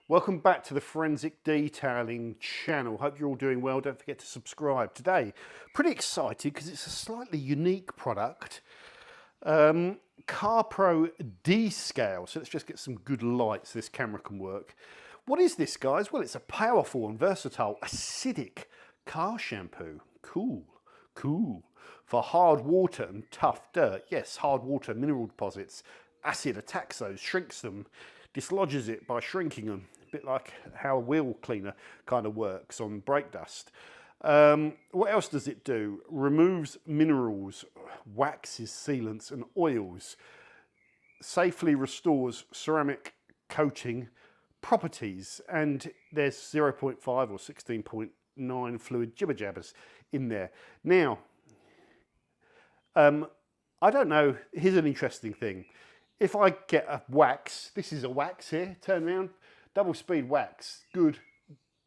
Welcome back to the Forensic Detailing channel. Hope you're all doing well. Don't forget to subscribe. Today, pretty excited because it's a slightly unique product. Carpro Descale. So let's just get some good light so this camera can work. What is this, guys? Well, it's a powerful and versatile acidic car shampoo. Cool. For hard water and tough dirt. Yes, hard water, mineral deposits. Acid attacks those, shrinks them, dislodges it by shrinking them. A bit like how a wheel cleaner kind of works on brake dust. What else does it do? Removes minerals, waxes, sealants and oils. Safely restores ceramic coating properties. And there's 0.5 or 16.9 fluid jibber jabbers in there. Now, I don't know, here's an interesting thing. If I get a wax, this is a wax here, turn around, double speed wax, good,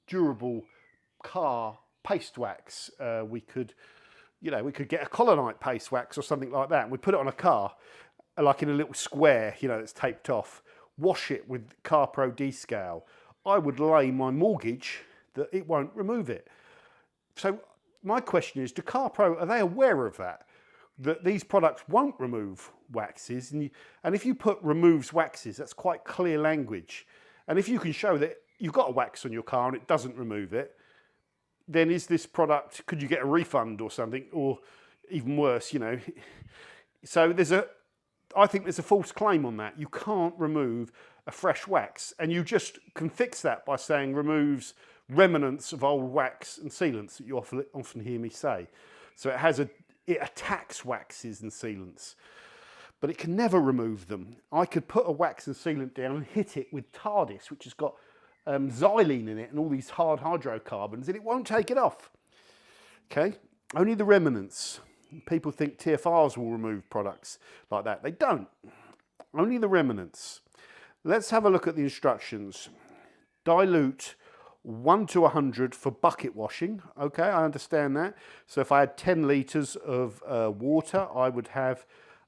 durable car paste wax. We could get a colonite paste wax or something like that, and we put it on a car, like in a little square, that's taped off, wash it with Carpro Descale. I would lay my mortgage that it won't remove it. So my question is, do Carpro, are they aware of that? That these products won't remove waxes, and if you put removes waxes, that's quite clear language. And if you can show that you've got a wax on your car and it doesn't remove it, then is this product, could you get a refund or something, or even worse, So I think there's a false claim on that. You can't remove a fresh wax, and you just can fix that by saying removes remnants of old wax and sealants that you often hear me say. So it attacks waxes and sealants, but it can never remove them. I could put a wax and sealant down and hit it with TARDIS, which has got xylene in it and all these hard hydrocarbons, and it won't take it off. Okay, only the remnants. People think TFRs will remove products like that. They don't. Only the remnants. Let's have a look at the instructions. Dilute 1 to 100 for bucket washing. Okay, I understand that. So if I had 10 litres of water, I would have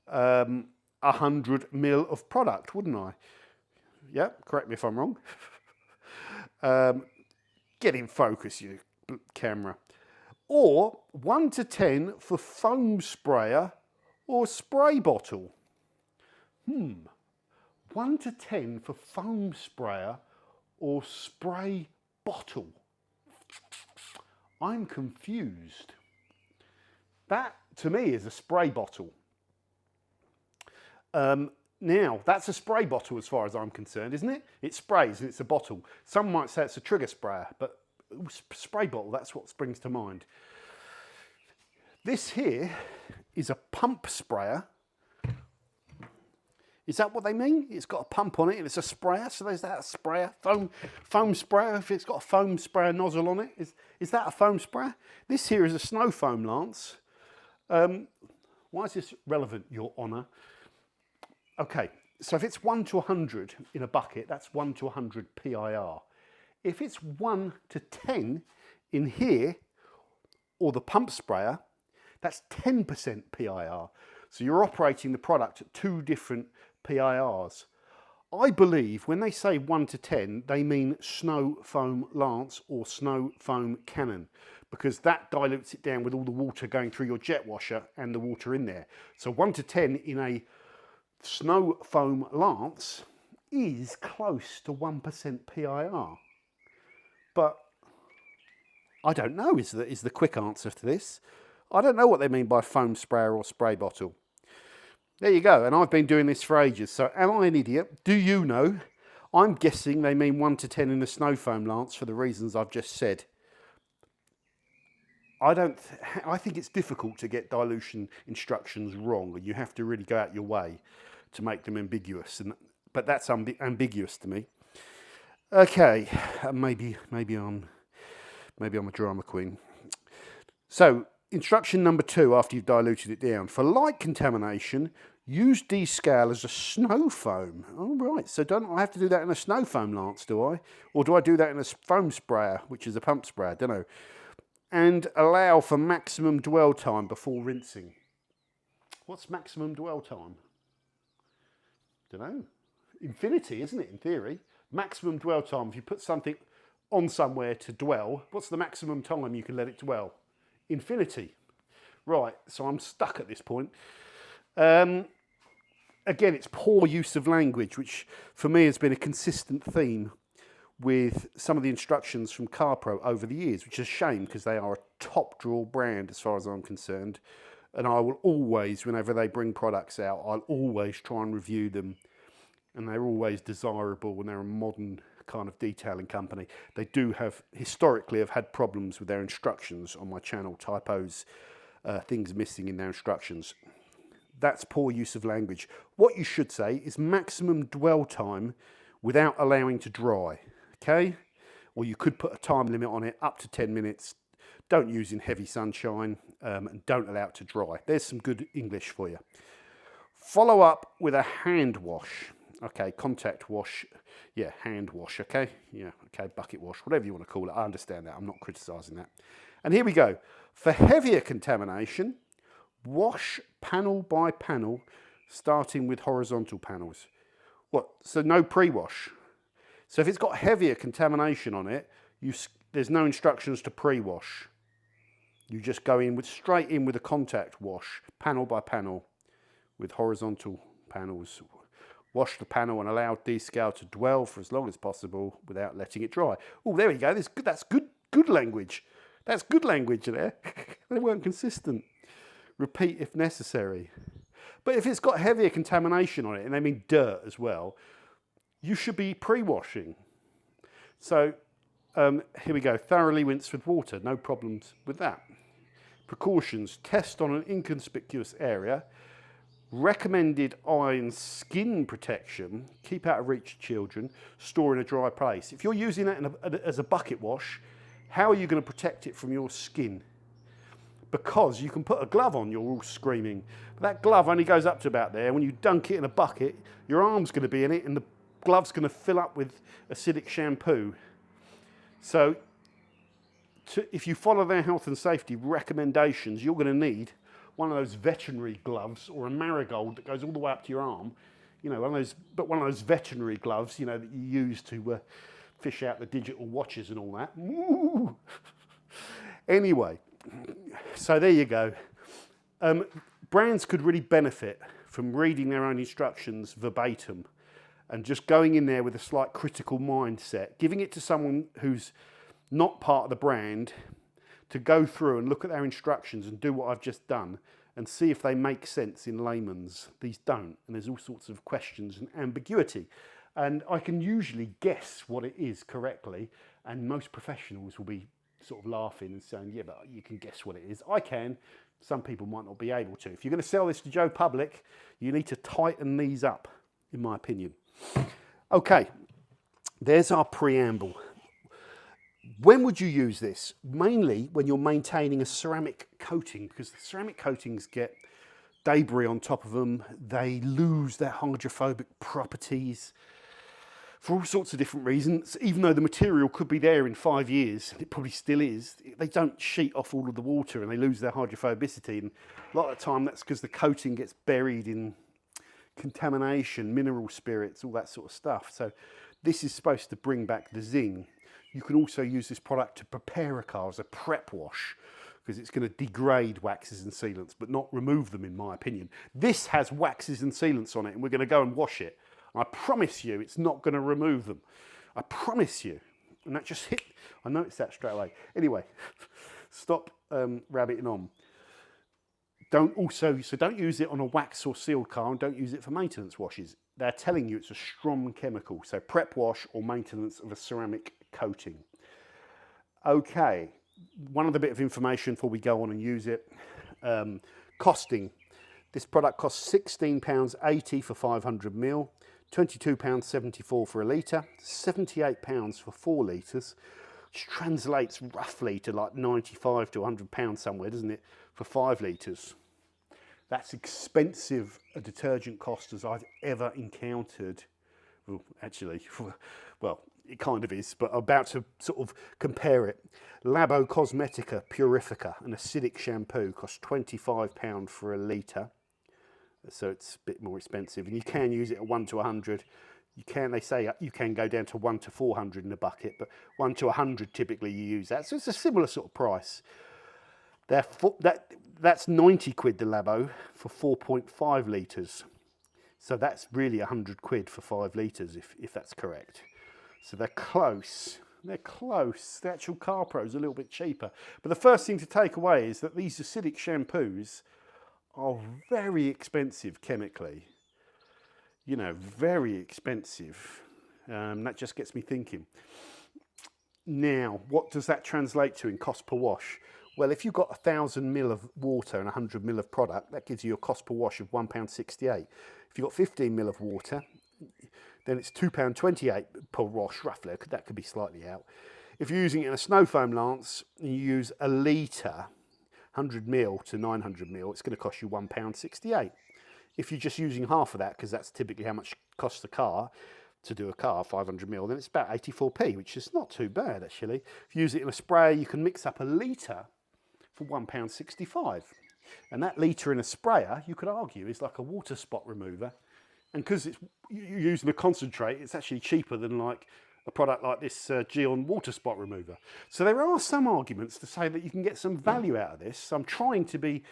100 ml of product, wouldn't I? Yep, correct me if I'm wrong. Get in focus, you camera. Or 1 to 10 for foam sprayer or spray bottle. 1 to 10 for foam sprayer or spray bottle. I'm confused. That to me is a spray bottle. Now that's a spray bottle as far as I'm concerned, isn't it? It sprays and it's a bottle. Some might say it's a trigger sprayer, but spray bottle, that's what springs to mind. This here is a pump sprayer. Is that what they mean? It's got a pump on it and it's a sprayer, so there's that sprayer, foam sprayer, if it's got a foam sprayer nozzle on it. Is that a foam sprayer? This here is a snow foam lance. Why is this relevant, Your Honour? Okay, so if it's 1 to 100 in a bucket, that's 1 to 100 PIR. If it's 1 to 10 in here, or the pump sprayer, that's 10% PIR. So you're operating the product at 2 different PIRs. I believe when they say 1 to 10, they mean snow foam lance or snow foam cannon, because that dilutes it down with all the water going through your jet washer and the water in there. So 1 to 10 in a snow foam lance is close to 1% PIR. But I don't know is the quick answer to this. I don't know what they mean by foam sprayer or spray bottle. There you go, and I've been doing this for ages, so am I an idiot? Do you know? I'm guessing they mean 1 to 10 in a snow foam lance for the reasons I've just said. I think it's difficult to get dilution instructions wrong, and you have to really go out your way to make them ambiguous, but that's ambiguous to me. Okay, maybe I'm a drama queen. So, instruction number 2 after you've diluted it down. For light contamination, use Descale as a snow foam. All right, so don't I have to do that in a snow foam lance, do I? Or do I do that in a foam sprayer, which is a pump sprayer? I don't know. And allow for maximum dwell time before rinsing. What's maximum dwell time? Don't know. Infinity, isn't it, in theory? Maximum dwell time. If you put something on somewhere to dwell, what's the maximum time you can let it dwell? Infinity. Right, so I'm stuck at this point. Again, it's poor use of language, which for me has been a consistent theme with some of the instructions from Carpro over the years, which is a shame because they are a top drawer brand as far as I'm concerned. And I will always, whenever they bring products out, I'll always try and review them. And they're always desirable and they're a modern kind of detailing company. They do have, historically, have had problems with their instructions on my channel, typos, things missing in their instructions. That's poor use of language. What you should say is maximum dwell time without allowing to dry, okay? Or you could put a time limit on it, up to 10 minutes. Don't use in heavy sunshine and don't allow it to dry. There's some good English for you. Follow up with a hand wash. Okay, contact wash. Yeah, hand wash, okay? Yeah, okay, bucket wash, whatever you want to call it. I understand that. I'm not criticising that. And here we go. For heavier contamination, wash panel by panel, starting with horizontal panels. What? So no pre-wash. So if it's got heavier contamination on it, there's no instructions to pre-wash. You just go in straight in with a contact wash, panel by panel, with horizontal panels. Wash the panel and allow Descale to dwell for as long as possible without letting it dry. Oh, there we go. That's good language. That's good language there. They weren't consistent. Repeat if necessary. But if it's got heavier contamination on it, and I mean dirt as well, you should be pre-washing. So here we go. Thoroughly rinse with water. No problems with that. Precautions. Test on an inconspicuous area. Recommended iron skin protection. Keep out of reach of children. Store in a dry place. If you're using that as a bucket wash, how are you going to protect it from your skin? Because you can put a glove on, you're all screaming. But that glove only goes up to about there. When you dunk it in a bucket, your arm's going to be in it and the glove's going to fill up with acidic shampoo. So if you follow their health and safety recommendations, you're going to need one of those veterinary gloves or a marigold that goes all the way up to your arm. You know, one of those veterinary gloves, you know, that you use to fish out the digital watches and all that. Woo! Anyway, so there you go. Brands could really benefit from reading their own instructions verbatim and just going in there with a slight critical mindset, giving it to someone who's not part of the brand to go through and look at their instructions and do what I've just done and see if they make sense in layman's. These don't, and there's all sorts of questions and ambiguity. And I can usually guess what it is correctly, and most professionals will be sort of laughing and saying, yeah, but you can guess what it is. I can. Some people might not be able to. If you're going to sell this to Joe Public, you need to tighten these up, in my opinion. Okay, there's our preamble. When would you use this? Mainly when you're maintaining a ceramic coating, because the ceramic coatings get debris on top of them. They lose their hydrophobic properties for all sorts of different reasons. Even though the material could be there in 5 years, it probably still is, they don't sheet off all of the water and they lose their hydrophobicity. And a lot of the time that's because the coating gets buried in contamination, mineral spirits, all that sort of stuff. So this is supposed to bring back the zing. You can also use this product to prepare a car as a prep wash because it's going to degrade waxes and sealants, but not remove them, in my opinion. This has waxes and sealants on it, and we're going to go and wash it. I promise you it's not going to remove them. I promise you. And that just hit. I noticed that straight away. Anyway, stop rabbiting on. Don't use it on a wax or sealed car, and don't use it for maintenance washes. They're telling you it's a strong chemical, so prep wash or maintenance of a ceramic coating. Okay, one other bit of information before we go on and use it. Costing. This product costs £16.80 for 500 ml, £22.74 for a litre, £78 for 4 litres, which translates roughly to like £95 to £100 somewhere, doesn't it, for 5 litres. That's expensive a detergent cost as I've ever encountered. Well, actually, well, it kind of is, but I'm about to sort of compare it. Labo Cosmetica Purifica, an acidic shampoo, costs £25 for a litre. So it's a bit more expensive. And you can use it at 1 to 100. They say you can go down to 1 to 400 in a bucket, but 1 to 100 typically you use that. So it's a similar sort of price. That's 90 quid the Labo for 4.5 litres. So that's really 100 quid for 5 litres if that's correct. So they're close. They're close. The actual Carpro is a little bit cheaper. But the first thing to take away is that these acidic shampoos are very expensive chemically. You know, very expensive. That just gets me thinking. Now, what does that translate to in cost per wash? Well, if you've got 1,000 ml of water and 100 ml of product, that gives you a cost per wash of £1.68. If you've got 15 ml of water, then it's £2.28 per wash, roughly. That could be slightly out. If you're using it in a snow foam lance, and you use a litre, 100 ml to 900 ml, it's going to cost you £1.68. If you're just using half of that, because that's typically how much it costs a car, to do a car, 500 ml, then it's about 84p, which is not too bad, actually. If you use it in a spray, you can mix up a litre for £1.65. And that litre in a sprayer, you could argue, is like a water spot remover. And because you're using a concentrate, it's actually cheaper than like a product like this Geon water spot remover. So there are some arguments to say that you can get some value out of this. So I'm trying to be,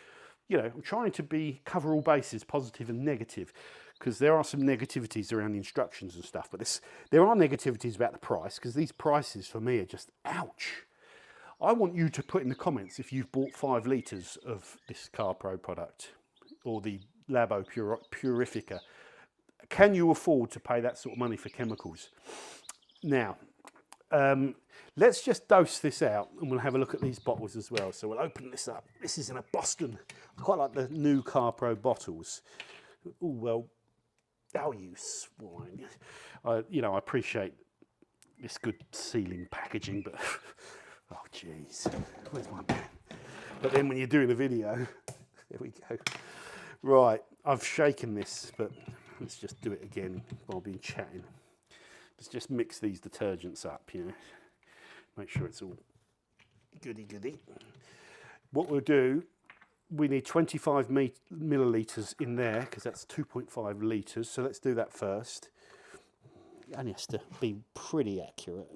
cover all bases, positive and negative, because there are some negativities around the instructions and stuff. But there are negativities about the price, because these prices for me are just ouch. I want you to put in the comments if you've bought 5 litres of this Carpro product or the Labo Purifica. Can you afford to pay that sort of money for chemicals? Now, let's just dose this out and we'll have a look at these bottles as well. So we'll open this up. This is in a Boston. I quite like the new Carpro bottles. Oh, well, oh, you swine. I appreciate this good sealing packaging, but oh, jeez, where's my pen? But then when you're doing a video, there we go. Right, I've shaken this, but let's just do it again while I've been chatting. Let's just mix these detergents up, make sure it's all goody. What we'll do, we need 25 millilitres in there, because that's 2.5 litres, so let's do that first. It only has to be pretty accurate.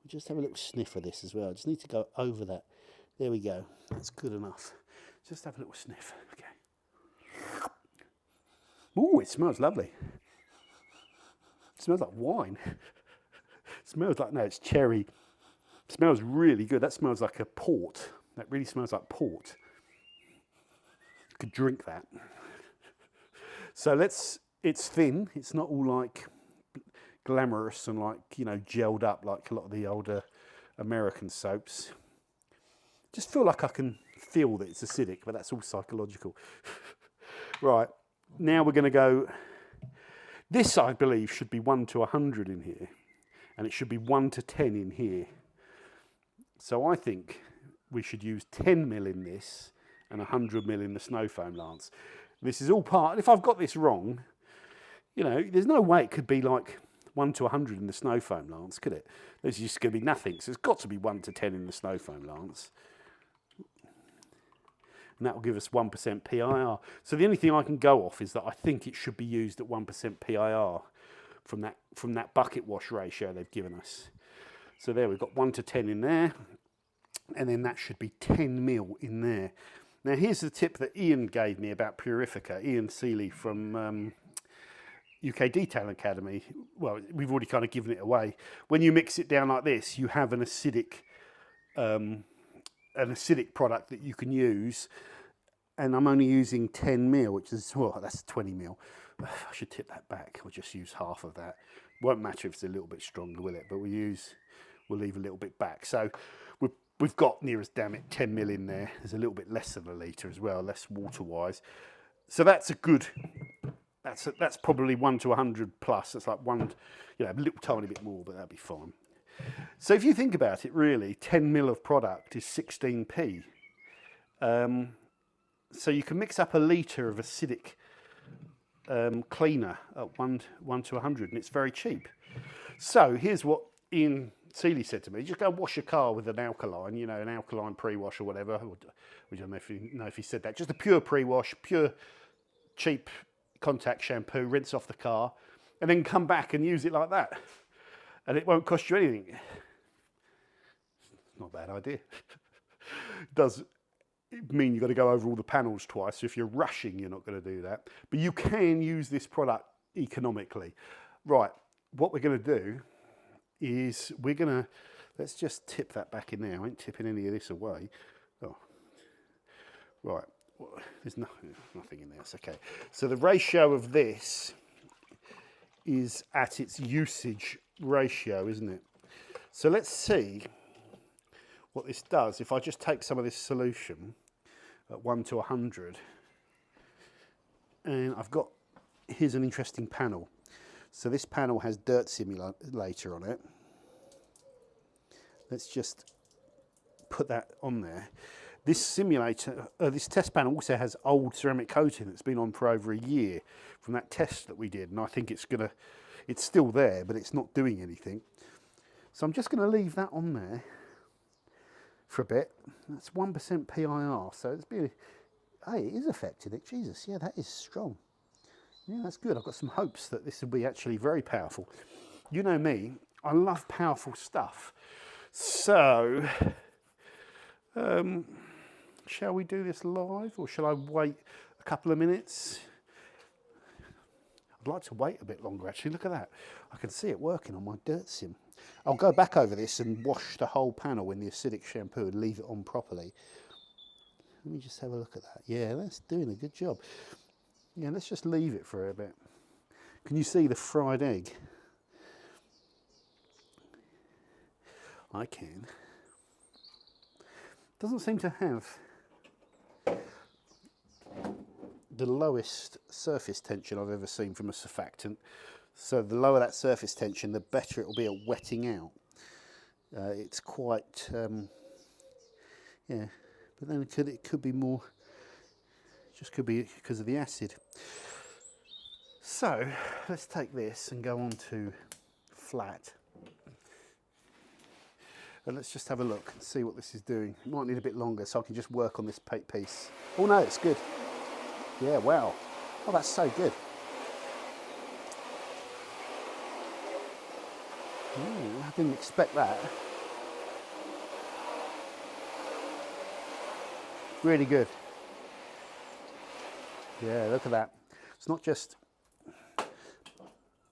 Just have a little sniff of this as well. I just need to go over that. There we go. That's good enough. Just have a little sniff. Okay. Ooh, it smells lovely. It smells like wine. It smells like, no, it's cherry. It smells really good. That smells like a port. That really smells like port. You could drink that. So it's thin. It's not all like glamorous and like, gelled up like a lot of the older American soaps. Just feel like I can feel that it's acidic, but that's all psychological. Right, now we're going to go, this I believe should be 1 to 100 in here, and it should be 1 to 10 in here. So I think we should use 10 ml in this and 100 ml in the snow foam lance. This is all part, if I've got this wrong, there's no way it could be like 1 to 100 in the snow foam lance, could it? There's just going to be nothing. So it's got to be 1 to 10 in the snow foam lance. And that will give us 1% PIR. So the only thing I can go off is that I think it should be used at 1% PIR from that bucket wash ratio they've given us. So there, we've got 1 to 10 in there. And then that should be 10 mil in there. Now here's the tip that Ian gave me about Purifica, Ian Seeley from UK Detail Academy. Well, we've already kind of given it away. When you mix it down like this, you have an acidic product that you can use, and I'm only using 10 mil, which is, well, that's 20 mil. I should tip that back. I'll just use half of that. Won't matter if it's a little bit stronger, will it? But we'll leave a little bit back. So we've got, near as damn it, 10 mil in there. There's a little bit less than a litre as well, less water-wise. So that's a good, that's probably 1 to 100 plus. That's like one, a little tiny bit more, but that'd be fine. So if you think about it, really, 10 mil of product is 16p. So you can mix up a litre of acidic cleaner at 1 to 100, and it's very cheap. So here's what Ian Seeley said to me: just go wash your car with an alkaline, an alkaline pre-wash or whatever. We don't know if he said that. Just a pure pre-wash, pure cheap contact shampoo, rinse off the car, and then come back and use it like that. And it won't cost you anything. It's not a bad idea. It does mean you've got to go over all the panels twice. So if you're rushing, you're not going to do that. But you can use this product economically. Right, what we're going to do is let's just tip that back in there. I ain't tipping any of this away. Oh, right. There's nothing in there. It's okay. So the ratio of this is at its usage ratio, isn't it? So let's see what this does. If I just take some of this solution at 1 to 100, and here's an interesting panel. So this panel has dirt simulator on it. Let's just put that on there. This simulator, this test panel also has old ceramic coating that's been on for over a year from that test that we did, and I think it's still there, but it's not doing anything. So I'm just going to leave that on there for a bit. That's 1% PIR, so hey, it is affecting it. Jesus, yeah, that is strong. Yeah, that's good. I've got some hopes that this will be actually very powerful. You know me, I love powerful stuff. So, shall we do this live, or shall I wait a couple of minutes? I'd like to wait a bit longer, actually. Look at that. I can see it working on my dirt sim. I'll go back over this and wash the whole panel in the acidic shampoo and leave it on properly. Let me just have a look at that. Yeah, that's doing a good job. Yeah, let's just leave it for a bit. Can you see the fried egg? I can. Doesn't seem to have the lowest surface tension I've ever seen from a surfactant. So the lower that surface tension, the better it will be at wetting out. It's quite, yeah, but then it could be more, just could be because of the acid. So let's take this and go on to flat. And let's just have a look and see what this is doing. It might need a bit longer so I can just work on this piece. Oh no, it's good. Yeah, wow. Oh, that's so good. I didn't expect that. Really good. Yeah, look at that. It's not just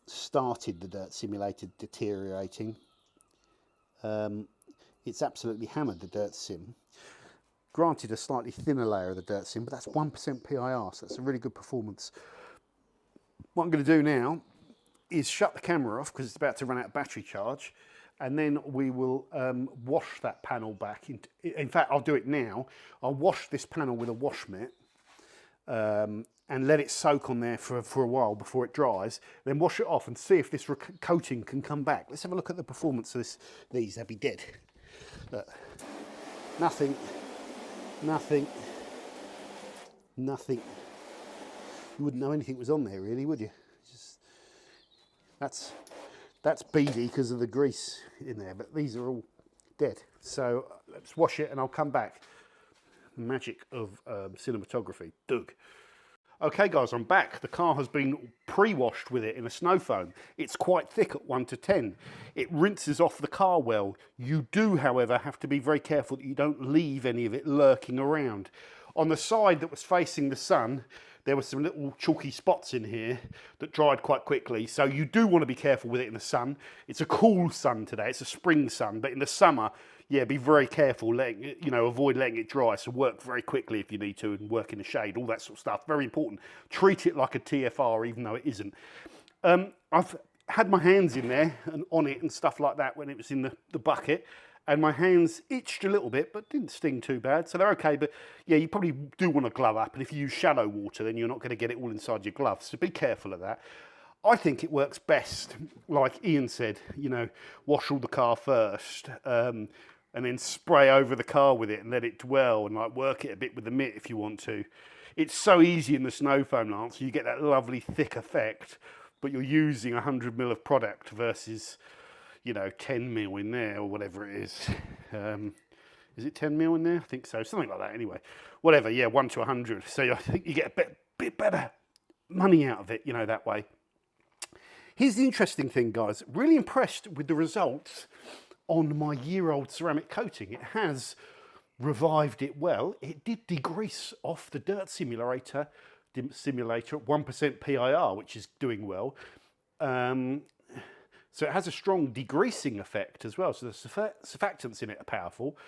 started the dirt simulator deteriorating. It's absolutely hammered the dirt sim. Granted, a slightly thinner layer of the dirt sim, but that's 1% PIR, so that's a really good performance. What I'm going to do now is shut the camera off because it's about to run out of battery charge, and then we will wash that panel back. In fact, I'll do it now. I'll wash this panel with a wash mitt and let it soak on there for a while before it dries. Then wash it off and see if this coating can come back. Let's have a look at the performance of these. They'll be dead. Look, nothing. You wouldn't know anything was on there, really, would you? That's beady because of the grease in there, but these are all dead. So let's wash it and I'll come back. Magic of cinematography. Doug. Okay guys, I'm back. The car has been pre-washed with it in a snow foam. It's quite thick at 1 to 10. It rinses off the car well. You do, however, have to be very careful that you don't leave any of it lurking around. On the side that was facing the sun, there were some little chalky spots in here that dried quite quickly. So you do want to be careful with it in the sun. It's a cool sun today. It's a spring sun, but in the summer, yeah, be very careful, avoid letting it dry. So work very quickly if you need to and work in the shade, all that sort of stuff. Very important. Treat it like a TFR, even though it isn't. I've had my hands in there and on it and stuff like that when it was in the bucket. And my hands itched a little bit, but didn't sting too bad. So they're okay, but yeah, you probably do want to glove up. And if you use shallow water, then you're not going to get it all inside your gloves. So be careful of that. I think it works best, like Ian said, wash all the car first, and then spray over the car with it and let it dwell and like work it a bit with the mitt if you want to. It's so easy in the snow foam, Lance. You get that lovely thick effect, but you're using 100 ml of product versus 10 mil in there or whatever it is. Is it 10 mil in there? I think so, something like that anyway. Whatever, yeah, 1 to 100. So I think you get a bit better money out of it, that way. Here's the interesting thing, guys. Really impressed with the results on my year-old ceramic coating. It has revived it well. It did degrease off the dirt simulator at 1% PIR, which is doing well. So it has a strong degreasing effect as well. So the surfactants in it are powerful.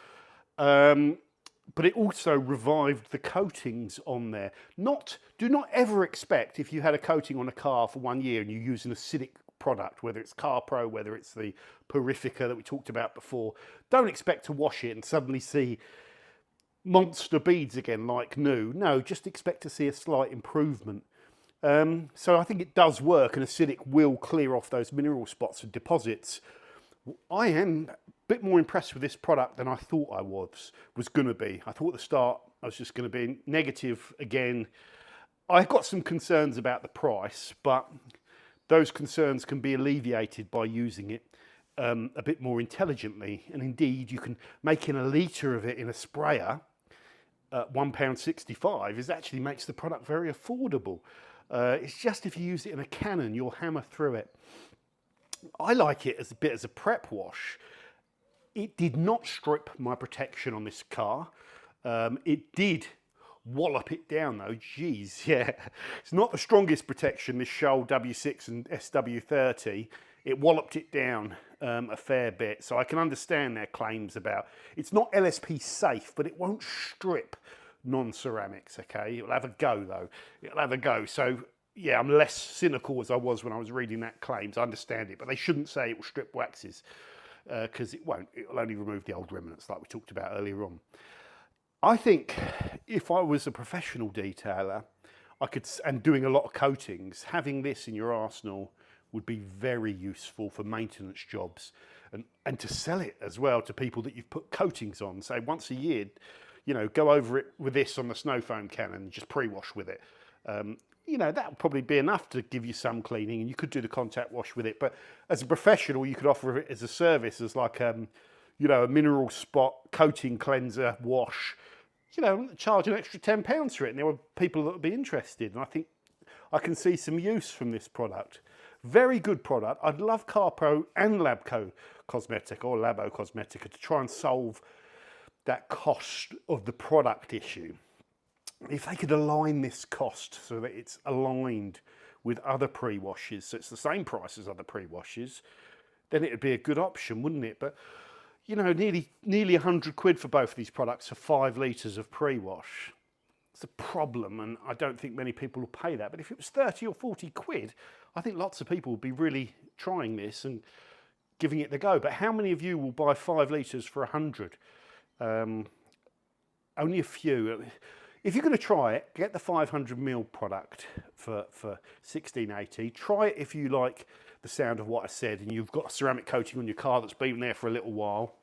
But it also revived the coatings on there. Do not ever expect, if you had a coating on a car for 1 year and you use an acidic product, whether it's Carpro, whether it's the Purifica that we talked about before, don't expect to wash it and suddenly see monster beads again like new. No, just expect to see a slight improvement. So I think it does work, and acidic will clear off those mineral spots and deposits. I am a bit more impressed with this product than I thought I was going to be. I thought at the start I was just going to be negative again. I've got some concerns about the price, but those concerns can be alleviated by using it a bit more intelligently. And indeed, you can make in a litre of it in a sprayer at £1.65 is actually makes the product very affordable. It's just if you use it in a cannon, you'll hammer through it. I like it as a prep wash. It did not strip my protection on this car. It did wallop it down though. Geez, yeah. It's not the strongest protection, this Shoal W6 and SW30. It walloped it down a fair bit. So I can understand their claims about, it's not LSP safe, but it won't strip non-ceramics, okay? It'll have a go though. It'll have a go. So yeah, I'm less cynical as I was when I was reading that claims. I understand it, but they shouldn't say it will strip waxes because it won't. It'll only remove the old remnants like we talked about earlier on. I think if I was a professional detailer, and doing a lot of coatings, having this in your arsenal would be very useful for maintenance jobs and to sell it as well to people that you've put coatings on. Say once a year, you know, go over it with this on the snow foam cannon and just pre-wash with it. You know, that would probably be enough to give you some cleaning, and you could do the contact wash with it. But as a professional, you could offer it as a service, as like, you know, a mineral spot coating cleanser wash, you know, charge an extra £10 for it. And there were people that would be interested. And I think I can see some use from this product. Very good product. I'd love Carpro and Labo Cosmetica to try and solve that cost of the product issue. If they could align this cost so that it's aligned with other pre-washes, so it's the same price as other pre-washes, then it would be a good option, wouldn't it? But, you know, nearly £100 for both of these products for 5 litres of pre-wash. It's a problem, and I don't think many people will pay that. But if it was 30 or 40 quid, I think lots of people would be really trying this and giving it the go. But how many of you will buy 5 litres for 100? Only a few. If you're going to try it, get the 500ml product for $16.80. Try it if you like the sound of what I said and you've got a ceramic coating on your car that's been there for a little while.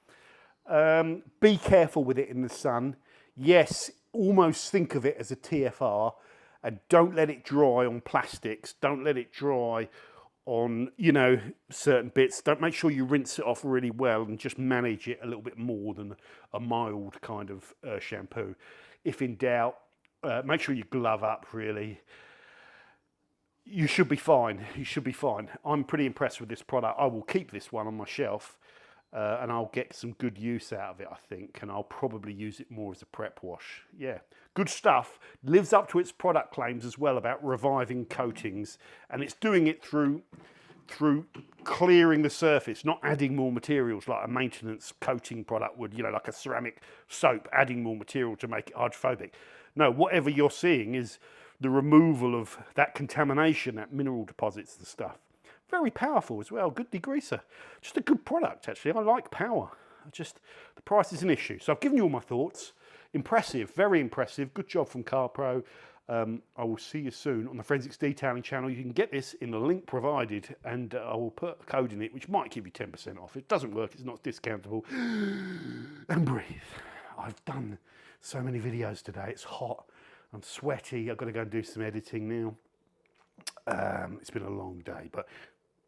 Be careful with it in the sun. Yes, almost think of it as a TFR, and don't let it dry on plastics. Don't let it dry on, you know, certain bits. Don't make sure you rinse it off really well and just manage it a little bit more than a mild kind of shampoo. If in doubt, make sure you glove up really. You should be fine. You should be fine. I'm pretty impressed with this product. I will keep this one on my shelf and I'll get some good use out of it, I think, and I'll probably use it more as a prep wash. Yeah, good stuff. Lives up to its product claims as well about reviving coatings, and it's doing it through clearing the surface, not adding more materials like a maintenance coating product would, you know, like a ceramic soap, adding more material to make it hydrophobic. No, whatever you're seeing is the removal of that contamination, that mineral deposits and stuff. Very powerful as well, good degreaser. Just a good product, actually. I like power. The price is an issue. So I've given you all my thoughts. Impressive, very impressive. Good job from Carpro. I will see you soon on the Forensics Detailing channel. You can get this in the link provided, and I will put a code in it which might give you 10% off. If it doesn't work, it's not discountable. And breathe. I've done so many videos today. It's hot. I'm sweaty. I've got to go and do some editing now. It's been a long day, but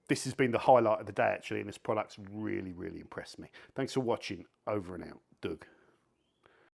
this has been the highlight of the day actually, and this product's really, really impressed me. Thanks for watching. Over and out. Doug.